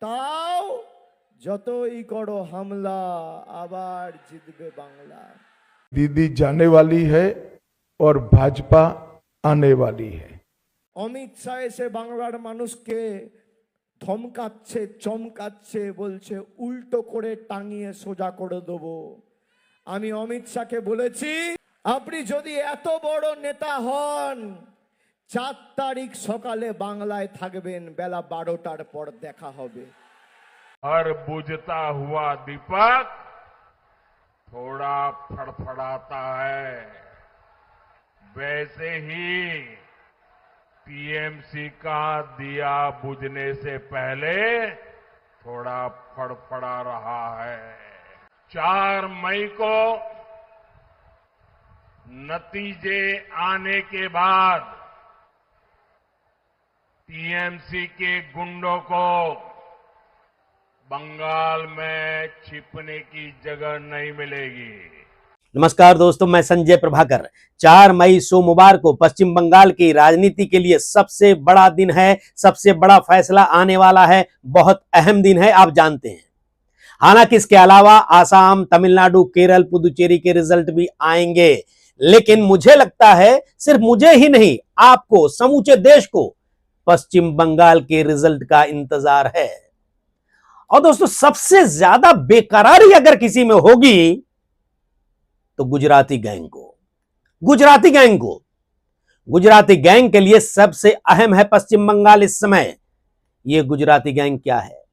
তাও যতই করো হামলা আবার জিতবে বাংলা। दीदी जाने वाली है और भाजपा आने वाली है। অমিত শাহ এসে বাংলার মানুষকে ধমকাচ্ছে, চমকাচ্ছে, বলছে উল্টো করে টাঙিয়ে সোজা করে দেবো। আমি অমিত শাহকে বলেছি, আপনি যদি এত বড় নেতা হন 4 তারিখ সকালে বাংলায় থাকবেন, বেলা 12টার পর দেখা হবে। हर बुझता हुआ दीपक थोड़ा फड़फड़ाता है, वैसे ही टीएमसी का दिया बुझने से पहले थोड़ा फड़फड़ा रहा है। 4 मई को नतीजे आने के बाद टीएमसी के गुंडों को बंगाल में छिपने की जगह नहीं मिलेगी। नमस्कार दोस्तों, मैं संजय प्रभाकर। 4 मई सोमवार को पश्चिम बंगाल की राजनीति के लिए सबसे बड़ा दिन है, सबसे बड़ा फैसला आने वाला है, बहुत अहम दिन है, आप जानते हैं। हालांकि इसके अलावा आसाम, तमिलनाडु, केरल, पुदुचेरी के रिजल्ट भी आएंगे, लेकिन मुझे लगता है सिर्फ मुझे ही नहीं, आपको, समूचे देश को पश्चिम बंगाल के रिजल्ट का इंतजार है। और दोस्तों, सबसे ज्यादा बेकरारी अगर किसी में होगी तो गुजराती गैंग को। गुजराती गैंग के लिए सबसे अहम है पश्चिम बंगाल इस समय। यह गुजराती गैंग क्या है,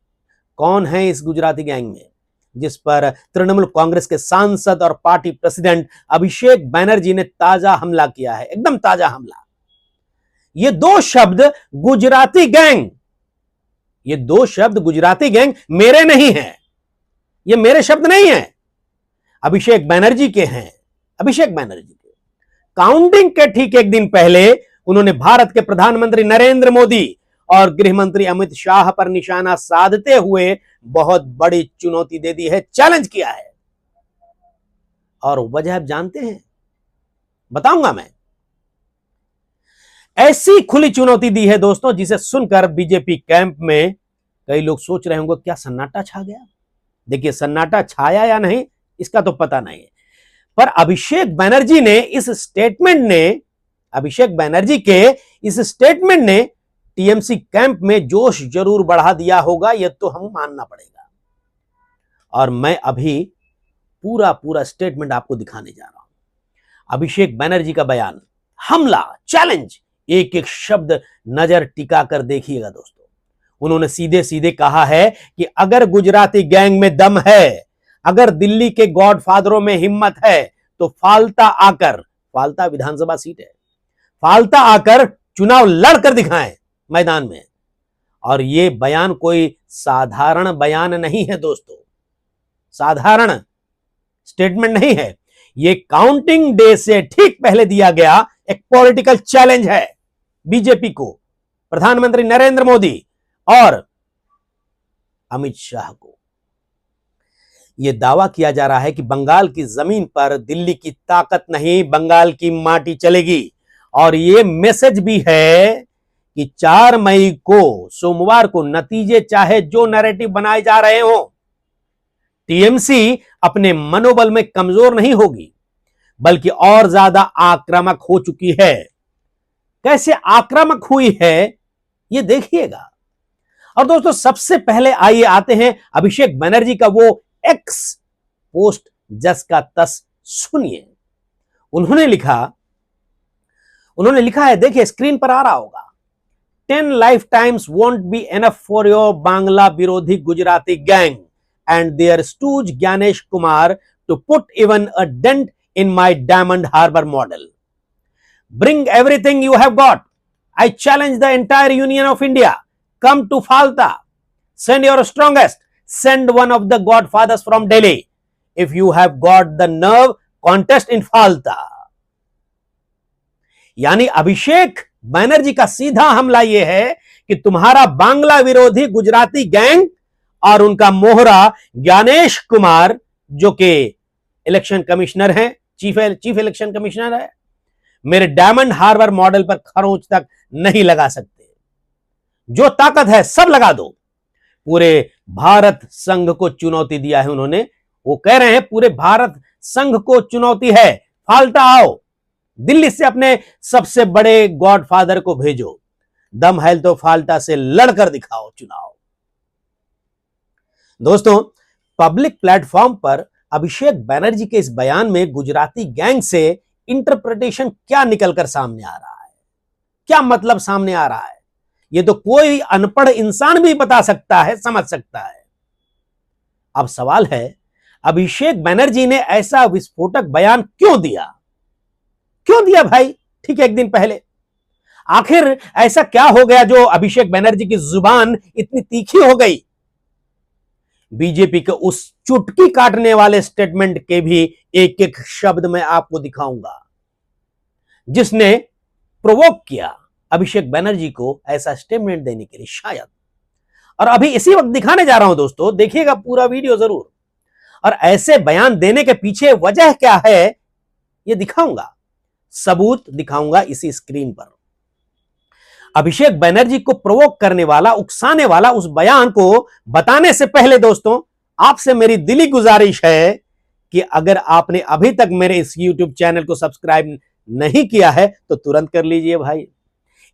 कौन है इस गुजराती गैंग में, जिस पर तृणमूल कांग्रेस के सांसद और पार्टी प्रेसिडेंट अभिषेक बैनर्जी ने ताजा हमला किया है, एकदम ताजा हमला। ये 2 शब्द गुजराती गैंग, ये 2 शब्द गुजराती गैंग मेरे नहीं हैं, ये मेरे शब्द नहीं हैं, अभिषेक बैनर्जी के हैं। अभिषेक बैनर्जी के काउंटिंग के ठीक एक दिन पहले उन्होंने भारत के प्रधानमंत्री नरेंद्र मोदी और गृह मंत्री अमित शाह पर निशाना साधते हुए बहुत बड़ी चुनौती दे दी है, चैलेंज किया है। और वजह आप जानते हैं, बताऊंगा मैं। ऐसी खुली चुनौती दी है दोस्तों, जिसे सुनकर बीजेपी कैंप में कई लोग सोच रहे होंगे क्या सन्नाटा छा गया। देखिए, सन्नाटा छाया या नहीं इसका तो पता नहीं है, पर अभिषेक बैनर्जी के इस स्टेटमेंट ने टीएमसी कैंप में जोश जरूर बढ़ा दिया होगा, यह तो हम मानना पड़ेगा। और मैं अभी पूरा स्टेटमेंट आपको दिखाने जा रहा हूं। अभिषेक बैनर्जी का बयान, हमला, चैलेंज, एक एक शब्द नजर टिका कर देखिएगा दोस्तों। उन्होंने सीधे सीधे कहा है कि अगर गुजराती गैंग में दम है, अगर दिल्ली के गॉडफादरों में हिम्मत है, तो फाल्ता विधानसभा सीट है, फाल्ता आकर चुनाव लड़कर दिखाएं मैदान में। और यह बयान कोई साधारण बयान नहीं है दोस्तों, साधारण स्टेटमेंट नहीं है। यह काउंटिंग डे से ठीक पहले दिया गया एक पॉलिटिकल चैलेंज है बीजेपी को, प्रधानमंत्री नरेंद्र मोदी और अमित शाह को। यह दावा किया जा रहा है कि बंगाल की जमीन पर दिल्ली की ताकत नहीं, बंगाल की माटी चलेगी। और यह मैसेज भी है कि 4 मई को, सोमवार को, नतीजे चाहे जो नैरेटिव बनाए जा रहे हो, टीएमसी अपने मनोबल में कमजोर नहीं होगी, बल्कि और ज्यादा आक्रामक हो चुकी है। कैसे आक्रामक हुई है यह देखिएगा। और दोस्तों, सबसे पहले आइए आते हैं अभिषेक बैनर्जी का वो एक्स पोस्ट, जस का तस सुनिए। उन्होंने लिखा है, देखिए स्क्रीन पर आ रहा होगा, 10 lifetimes won't be enough for your Bangla विरोधी Gujarati gang and their stooge Gyanesh Kumar to put even a dent in my Diamond Harbor model. Bring everything you have got. I challenge the entire Union of India. Come to Falta. Send your strongest. Send one of the godfathers from Delhi. If you have got the nerve, contest in Falta. यानी अभिषेक बैनर्जी का सीधा हमला यह है कि तुम्हारा बांग्ला विरोधी Gujarati gang और उनका मोहरा ज्ञानेश कुमार, जो कि इलेक्शन कमिश्नर हैं, चीफ इलेक्शन कमिश्नर है, मेरे डायमंड हार्बर मॉडल पर खरोंच तक नहीं लगा सकते। जो ताकत है सब लगा दो। पूरे भारत संघ को चुनौती दिया है उन्होंने। वो कह रहे हैं पूरे भारत संघ को चुनौती है, फाल्टा आओ, दिल्ली से अपने सबसे बड़े गॉडफादर को भेजो, दम है तो फाल्टा से लड़कर दिखाओ चुनाव। दोस्तों, पब्लिक प्लेटफॉर्म पर अभिषेक बनर्जी के इस बयान में गुजराती गैंग से इंटरप्रिटेशन क्या निकलकर सामने आ रहा है, क्या मतलब सामने आ रहा है, यह तो कोई अनपढ़ इंसान भी बता सकता है, समझ सकता है। अब सवाल है, अभिषेक बनर्जी ने ऐसा विस्फोटक बयान क्यों दिया भाई, ठीक है, एक दिन पहले? आखिर ऐसा क्या हो गया जो अभिषेक बनर्जी की जुबान इतनी तीखी हो गई? बीजेपी के उस चुटकी काटने वाले स्टेटमेंट के भी एक एक शब्द मैं आपको दिखाऊंगा जिसने प्रोवोक किया अभिषेक बनर्जी को ऐसा स्टेटमेंट देने के लिए, शायद। और अभी इसी वक्त दिखाने जा रहा हूं दोस्तों, देखिएगा पूरा वीडियो जरूर। और ऐसे बयान देने के पीछे वजह क्या है यह दिखाऊंगा, सबूत दिखाऊंगा इसी स्क्रीन पर। अभिषेक बनर्जी को प्रोवोक करने वाला, उकसाने वाला उस बयान को बताने से पहले दोस्तों, आपसे मेरी दिली गुजारिश है कि अगर आपने अभी तक मेरे इस YouTube चैनल को सब्सक्राइब नहीं किया है तो तुरंत कर लीजिए भाई,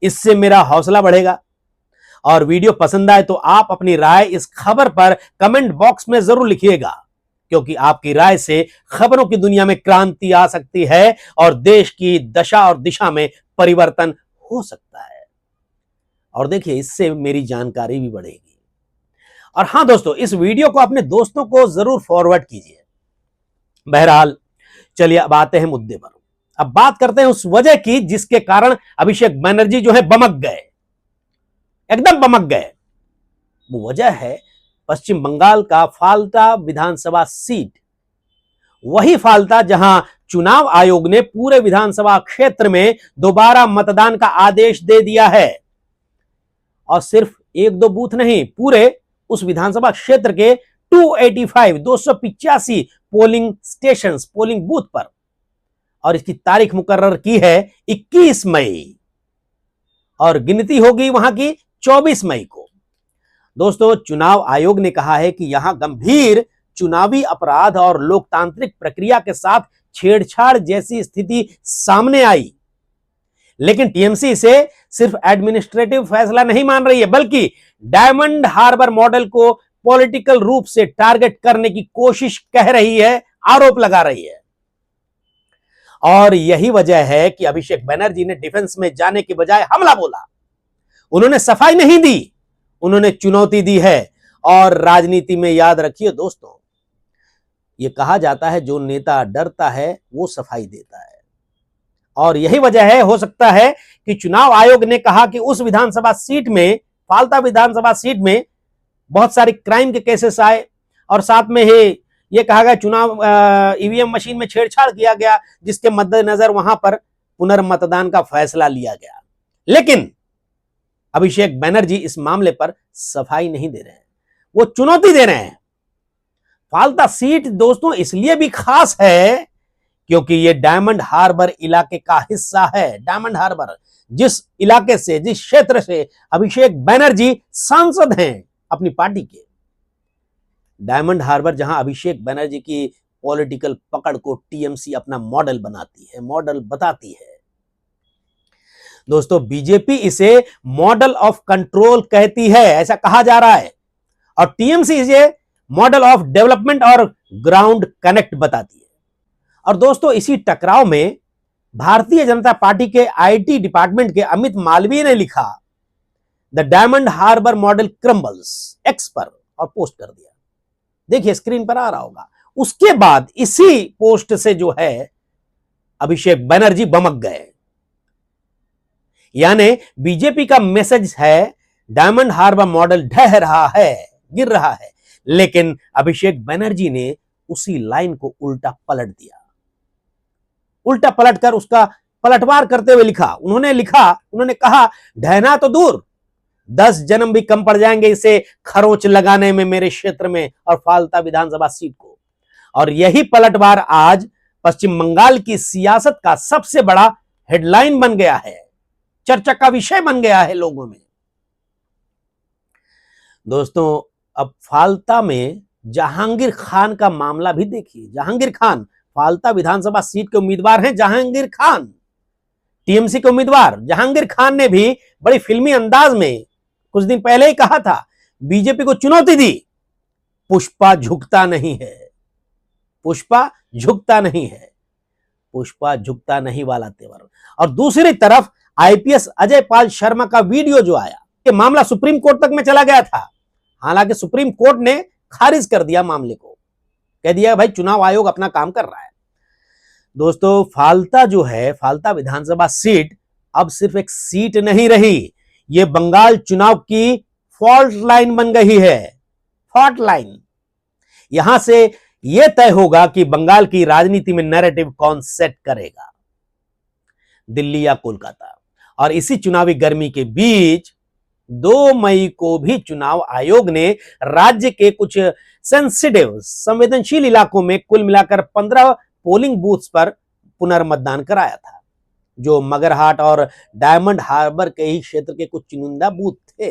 इससे मेरा हौसला बढ़ेगा। और वीडियो पसंद आए तो आप अपनी राय इस खबर पर कमेंट बॉक्स में जरूर लिखिएगा, क्योंकि आपकी राय से खबरों की दुनिया में क्रांति आ सकती है और देश की दशा और दिशा में परिवर्तन हो सकता है। और देखिए, इससे मेरी जानकारी भी बढ़ेगी। और हां दोस्तों, इस वीडियो को अपने दोस्तों को जरूर फॉरवर्ड कीजिए। बहरहाल, चलिए अब आते हैं मुद्दे पर। अब बात करते हैं उस वजह की जिसके कारण अभिषेक बनर्जी जो है बमक गए, एकदम बमक गए। वो वजह है पश्चिम बंगाल का फाल्टा विधानसभा सीट, वही फाल्टा जहां चुनाव आयोग ने पूरे विधानसभा क्षेत्र में दोबारा मतदान का आदेश दे दिया है। और सिर्फ एक दो बूथ नहीं, पूरे उस विधानसभा क्षेत्र के 285 पोलिंग स्टेशंस, पोलिंग बूथ पर। और इसकी तारीख मुकर्रर की है 21 मई और गिनती होगी वहां की 24 मई को। दोस्तों, चुनाव आयोग ने कहा है कि यहां गंभीर चुनावी अपराध और लोकतांत्रिक प्रक्रिया के साथ छेड़छाड़ जैसी स्थिति सामने आई, लेकिन टीएमसी इसे सिर्फ एडमिनिस्ट्रेटिव फैसला नहीं मान रही है, बल्कि डायमंड हार्बर मॉडल को पॉलिटिकल रूप से टारगेट करने की कोशिश कह रही है, आरोप लगा रही है। और यही वजह है कि अभिषेक बनर्जी ने डिफेंस में जाने के बजाय हमला बोला। उन्होंने सफाई नहीं दी, उन्होंने चुनौती दी है। और राजनीति में याद रखिए दोस्तों, यह कहा जाता है जो नेता डरता है वो सफाई देता है। और यही वजह है, हो सकता है कि चुनाव आयोग ने कहा कि उस विधानसभा सीट में, फाल्टा विधानसभा सीट में बहुत सारे क्राइम के केसेस आए और साथ में ही यह कहा गया चुनाव ईवीएम मशीन में छेड़छाड़ किया गया, जिसके मद्देनजर वहां पर पुनर्मतदान का फैसला लिया गया। लेकिन अभिषेक बनर्जी इस मामले पर सफाई नहीं दे रहे हैं, वो चुनौती दे रहे हैं। फाल्टा सीट दोस्तों इसलिए भी खास है क्योंकि ये डायमंड हार्बर इलाके का हिस्सा है। डायमंड हार्बर, जिस इलाके से, जिस क्षेत्र से अभिषेक बनर्जी सांसद हैं अपनी पार्टी के, डायमंड हार्बर जहां अभिषेक बनर्जी की पॉलिटिकल पकड़ को टीएमसी अपना मॉडल बनाती है, मॉडल बताती है। दोस्तों, बीजेपी इसे मॉडल ऑफ कंट्रोल कहती है, ऐसा कहा जा रहा है, और टीएमसी इसे मॉडल ऑफ डेवलपमेंट और ग्राउंड कनेक्ट बताती है। और दोस्तों, इसी टकराव में भारतीय जनता पार्टी के आईटी डिपार्टमेंट के अमित मालवीय ने लिखा the Diamond Harbour model crumbles X पर और पोस्ट कर दिया। देखिए स्क्रीन पर आ रहा होगा। उसके बाद इसी पोस्ट से जो है अभिषेक बनर्जी बमक गए। यानी बीजेपी का मैसेज है डायमंड हार्बर मॉडल ढह रहा है, गिर रहा है, लेकिन अभिषेक बनर्जी ने उसी लाइन को उल्टा पलट दिया। उल्टा पलटकर उसका पलटवार करते हुए लिखा, उन्होंने कहा ढहना तो दूर, 10 जन्म भी कम पड़ जाएंगे इसे खरोंच लगाने में मेरे क्षेत्र में और फाल्टा विधानसभा सीट को। और यही पलटवार आज पश्चिम बंगाल की सियासत का सबसे बड़ा हेडलाइन बन गया है, चर्चा का विषय बन गया है लोगों में। दोस्तों, अब फाल्ता में जहांगीर खान का मामला भी देखिए। जहांगीर खान फाल्ता विधानसभा सीट के उम्मीदवार हैं। जहांगीर खान टीएमसी के उम्मीदवार जहांगीर खान ने भी बड़ी फिल्मी अंदाज में कुछ दिन पहले ही कहा था, बीजेपी को चुनौती दी, पुष्पा झुकता नहीं है, पुष्पा झुकता नहीं है, पुष्पा झुकता नहीं वाला तेवर। और दूसरी तरफ आईपीएस अजय पाल शर्मा का वीडियो जो आया, ये मामला सुप्रीम कोर्ट तक में चला गया था। हालांकि सुप्रीम कोर्ट ने खारिज कर दिया मामले को, कह दिया भाई चुनाव आयोग अपना काम कर रहा है। दोस्तों फाल्ता जो है, फाल्ता विधानसभा सीट अब सिर्फ एक सीट नहीं रही, ये बंगाल चुनाव की फॉल्ट लाइन बन गई है। फॉल्ट लाइन, यहां से यह तय होगा कि बंगाल की राजनीति में नैरेटिव कौन सेट करेगा, दिल्ली या कोलकाता। और इसी चुनावी गर्मी के बीच 2 मई को भी चुनाव आयोग ने राज्य के कुछ सेंसिटिव संवेदनशील इलाकों में कुल मिलाकर 15 पोलिंग बूथ्स पर पुनर्मतदान कराया था, जो मगरहाट और डायमंड हार्बर के ही क्षेत्र के कुछ चुनिंदा बूथ थे।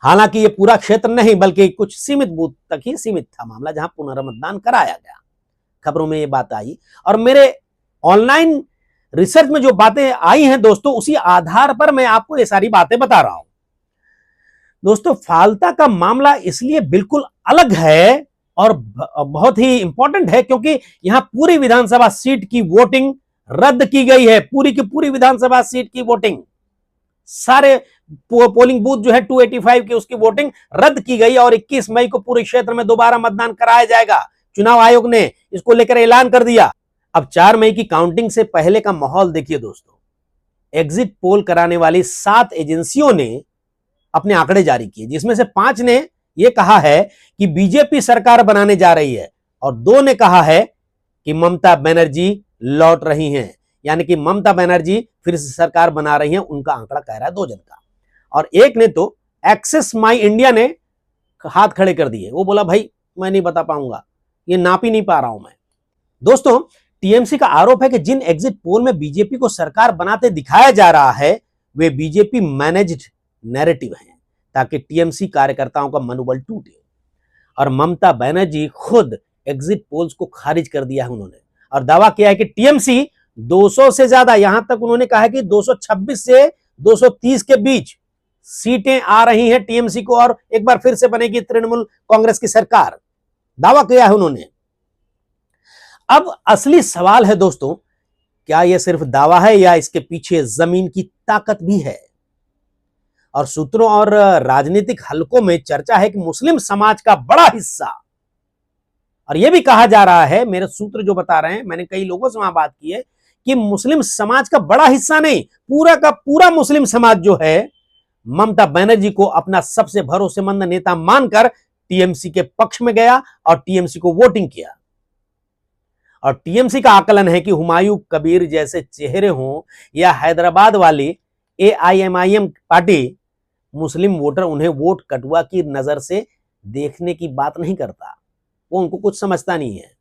हालांकि ये पूरा क्षेत्र नहीं बल्कि कुछ सीमित बूथ तक ही सीमित था मामला, जहां पुनर्मतदान कराया गया। खबरों में ये बात आई और मेरे ऑनलाइन रिसर्च में जो बातें आई हैं दोस्तों, उसी आधार पर मैं आपको ये सारी बातें बता रहा हूं। दोस्तों फाल्ता का मामला इसलिए बिल्कुल अलग है और बहुत ही इंपॉर्टेंट है क्योंकि यहां पूरी विधानसभा सीट की वोटिंग रद्द की गई है। पूरी की पूरी विधानसभा सीट की वोटिंग, सारे पोलिंग बूथ जो है 285 की, उसकी वोटिंग रद्द की गई और 21 मई को पूरे क्षेत्र में दोबारा मतदान कराया जाएगा। चुनाव आयोग ने इसको लेकर ऐलान कर दिया। अब 4 मई की काउंटिंग से पहले का माहौल देखिए दोस्तों। एग्जिट पोल कराने वाली 7 एजेंसियों ने अपने आंकड़े जारी किए, जिसमें से 5 ने यह कहा है कि बीजेपी सरकार बनाने जा रही है और 2 ने कहा है कि ममता बनर्जी लौट रही हैं, यानी कि ममता बनर्जी फिर से सरकार बना रही हैं। उनका आंकड़ा कह रहा है 2 जन का। और एक ने तो एक्सेस माई इंडिया ने हाथ खड़े कर दिए, वो बोला भाई मैं नहीं बता पाऊंगा, ये नाप ही नहीं पा रहा हूं मैं। दोस्तों टीएमसी का आरोप है कि जिन एग्जिट पोल में बीजेपी को सरकार बनाते दिखाया जा रहा है वे बीजेपी मैनेज्ड नैरेटिव हैं, ताकि टीएमसी कार्यकर्ताओं का मनोबल टूटे। और ममता बनर्जी खुद एग्जिट पोल्स को खारिज कर दिया है उन्होंने, और दावा किया है कि टीएमसी 200 से ज्यादा, यहां तक उन्होंने कहा है कि 226 से 230 के बीच सीटें आ रही हैं टीएमसी को, और एक बार फिर से बनेगी तृणमूल कांग्रेस की सरकार, दावा किया है उन्होंने। अब असली सवाल है दोस्तों, क्या यह सिर्फ दावा है या इसके पीछे जमीन की ताकत भी है? और सूत्रों और राजनीतिक हलकों में चर्चा है कि मुस्लिम समाज का बड़ा हिस्सा, और यह भी कहा जा रहा है, मेरे सूत्र जो बता रहे हैं, मैंने कई लोगों से वहां बात की है कि मुस्लिम समाज का बड़ा हिस्सा नहीं, पूरा का पूरा मुस्लिम समाज जो है ममता बनर्जी को अपना सबसे भरोसेमंद नेता मानकर टीएमसी के पक्ष में गया और टीएमसी को वोटिंग किया। और टीएमसी का आकलन है कि हुमायूं कबीर जैसे चेहरे हों या हैदराबाद वाली एआईएमआईएम पार्टी, मुस्लिम वोटर उन्हें वोट कटुआ की नजर से देखने की बात नहीं करता, वो उनको कुछ समझता नहीं है।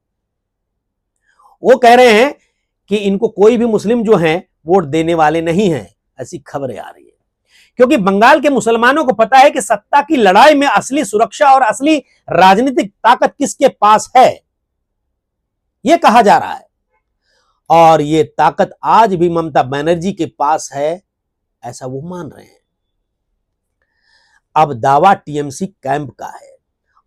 वो कह रहे हैं कि इनको कोई भी मुस्लिम जो हैं वोट देने वाले नहीं हैं, ऐसी खबरें आ रही है। क्योंकि बंगाल के मुसलमानों को पता है कि सत्ता की लड़ाई में असली सुरक्षा और असली राजनीतिक ताकत किसके पास है, यह कहा जा रहा है। और यह ताकत आज भी ममता बनर्जी के पास है, ऐसा वो मान रहे हैं। अब दावा टीएमसी कैंप का है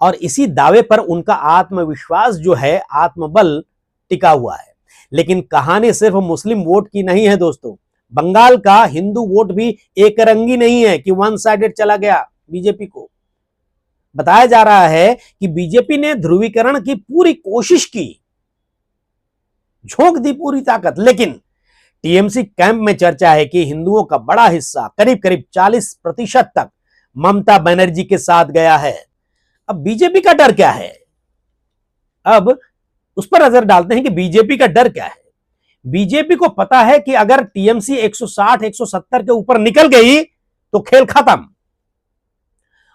और इसी दावे पर उनका आत्मविश्वास जो है, आत्मबल टिका हुआ है। लेकिन कहानी सिर्फ मुस्लिम वोट की नहीं है दोस्तों। बंगाल का हिंदू वोट भी एक रंगी नहीं है कि वन साइडेड चला गया बीजेपी को। बताया जा रहा है कि बीजेपी ने ध्रुवीकरण की पूरी कोशिश की, झोंक दी पूरी ताकत, लेकिन टीएमसी कैंप में चर्चा है कि हिंदुओं का बड़ा हिस्सा, करीब करीब 40% तक ममता बनर्जी के साथ गया है। अब बीजेपी का डर क्या है? अब उस पर नजर डालते हैं कि बीजेपी का डर क्या है। बीजेपी को पता है कि अगर टीएमसी 160-170 के ऊपर निकल गई तो खेल खत्म,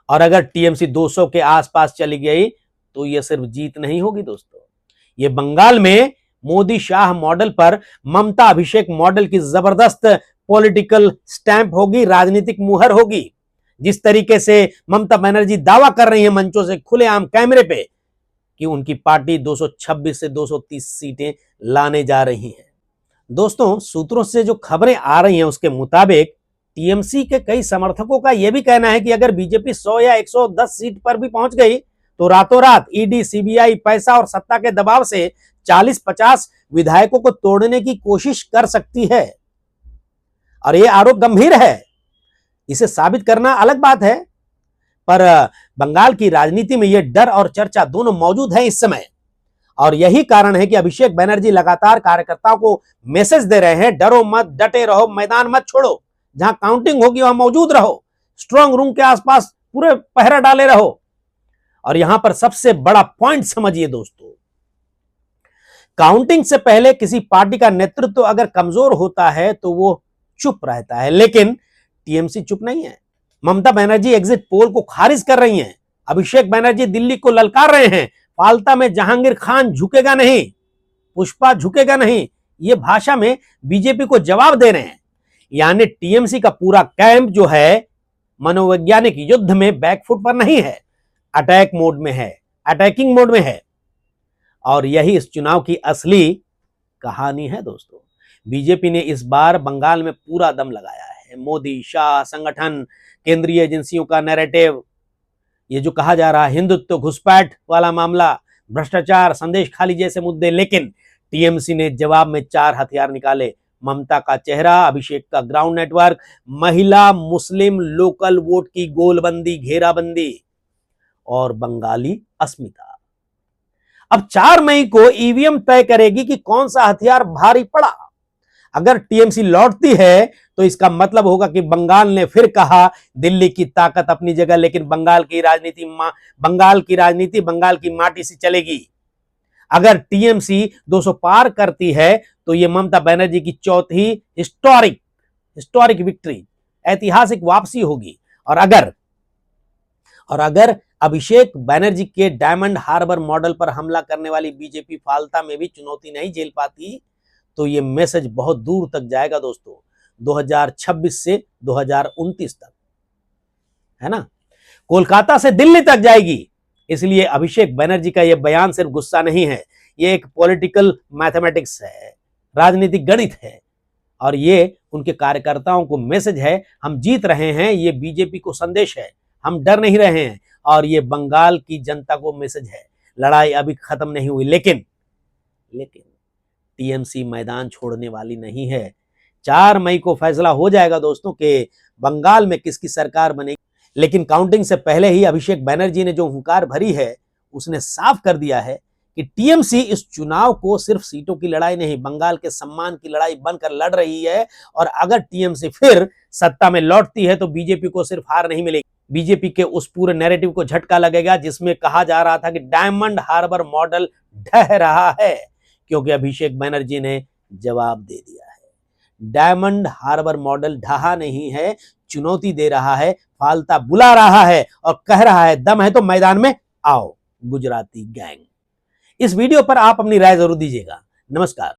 और अगर टीएमसी 200 के आसपास चली गई तो यह सिर्फ जीत नहीं होगी दोस्तों, यह बंगाल में मोदी शाह मॉडल पर ममता अभिषेक मॉडल की जबरदस्त पॉलिटिकल स्टैंप होगी, राजनीतिक मुहर होगी, जिस तरीके से ममता बनर्जी दावा कर रही है मंचों से खुलेआम कैमरे पे कि उनकी पार्टी 226 से 230 सीटें लाने जा रही है। दोस्तों, सूत्रों से जो खबरें आ रही हैं उसके मुताबिक टीएमसी के कई समर्थकों का यह भी कहना है कि अगर बीजेपी 100 या 110 सीट पर भी पहुंच गई तो रातों रात ईडी, सीबीआई पैसा और सत्ता के दबाव से 40-50 विधायकों को तोड़ने की कोशिश कर सकती है। और यह आरोप गंभीर है, इसे साबित करना अलग बात है, पर बंगाल की राजनीति में यह डर और चर्चा दोनों मौजूद है इस समय। और यही कारण है कि अभिषेक बनर्जी लगातार कार्यकर्ताओं को मैसेज दे रहे हैं, डरो मत, डटे रहो, मैदान मत छोड़ो, जहां काउंटिंग होगी वहां मौजूद रहो, स्ट्रांग रूम के आसपास पूरे पहरा डाले रहो। और यहां पर सबसे बड़ा पॉइंट समझिए दोस्तों, काउंटिंग से पहले किसी पार्टी का नेतृत्व अगर कमजोर होता है तो वो चुप रहता है, लेकिन टीएमसी चुप नहीं है। ममता बनर्जी एग्जिट पोल को खारिज कर रही हैं, अभिषेक बनर्जी दिल्ली को ललकार रहे हैं, फालता में जहांगीर खान झुकेगा नहीं, पुष्पा झुकेगा नहीं, ये भाषा में बीजेपी को जवाब दे रहे हैं। यानी टीएमसी का पूरा कैंप जो है मनोवैज्ञानिक युद्ध में बैकफुट पर नहीं है, अटैक मोड में है, अटैकिंग मोड में है। और यही इस चुनाव की असली कहानी है दोस्तों। बीजेपी ने इस बार बंगाल में पूरा दम लगाया है। मोदी, शाह, संगठन, केंद्रीय एजेंसियों का नैरेटिव, ये जो कहा जा रहा है हिंदुत्व, घुसपैठ वाला मामला, भ्रष्टाचार, संदेश खाली जैसे मुद्दे, लेकिन टीएमसी ने जवाब में 4 हथियार निकाले। ममता का चेहरा, अभिषेक का ग्राउंड नेटवर्क, महिला मुस्लिम लोकल वोट की गोलबंदी, घेराबंदी और बंगाली अस्मिता। अब 4 मई को ईवीएम तय करेगी कि कौन सा हथियार भारी पड़ा। अगर टीएमसी लौटती है तो इसका मतलब होगा कि बंगाल ने फिर कहा दिल्ली की ताकत अपनी जगह, लेकिन बंगाल की राजनीति बंगाल की माटी से चलेगी। अगर टीएमसी 200 पार करती है तो यह ममता बनर्जी की चौथी हिस्टोरिक विक्ट्री, ऐतिहासिक वापसी होगी। और अगर अभिषेक बनर्जी के डायमंड हार्बर मॉडल पर हमला करने वाली बीजेपी फालता में भी चुनौती नहीं झेल पाती तो यह मैसेज बहुत दूर तक जाएगा दोस्तों, 2026 से 2029 तक, है ना, कोलकाता से दिल्ली तक जाएगी। इसलिए अभिषेक बनर्जी का यह बयान सिर्फ गुस्सा नहीं है, यह एक पॉलिटिकल मैथमेटिक्स है, राजनीतिक गणित है। और ये उनके कार्यकर्ताओं को मैसेज है, हम जीत रहे हैं, ये बीजेपी को संदेश है, हम डर नहीं रहे हैं। और ये बंगाल की जनता को मैसेज है, लड़ाई अभी खत्म नहीं हुई, लेकिन टीएमसी मैदान छोड़ने वाली नहीं है। 4 मई को फैसला हो जाएगा दोस्तों कि बंगाल में किसकी सरकार बनेगी। लेकिन काउंटिंग से पहले ही अभिषेक बनर्जी ने जो हुंकार भरी है उसने साफ कर दिया है कि टीएमसी इस चुनाव को सिर्फ सीटों की लड़ाई नहीं, बंगाल के सम्मान की लड़ाई बनकर लड़ रही है। और अगर टीएमसी फिर सत्ता में लौटती है तो बीजेपी को सिर्फ हार नहीं मिलेगी, बीजेपी के उस पूरे नैरेटिव को झटका लगेगा जिसमें कहा जा रहा था कि डायमंड हार्बर मॉडल ढह रहा है, क्योंकि अभिषेक बनर्जी ने जवाब दे दिया है। डायमंड हार्बर मॉडल ढहा नहीं है, चुनौती दे रहा है, फालता बुला रहा है और कह रहा है दम है तो मैदान में आओ गुजराती गैंग। इस वीडियो पर आप अपनी राय जरूर दीजिएगा। नमस्कार।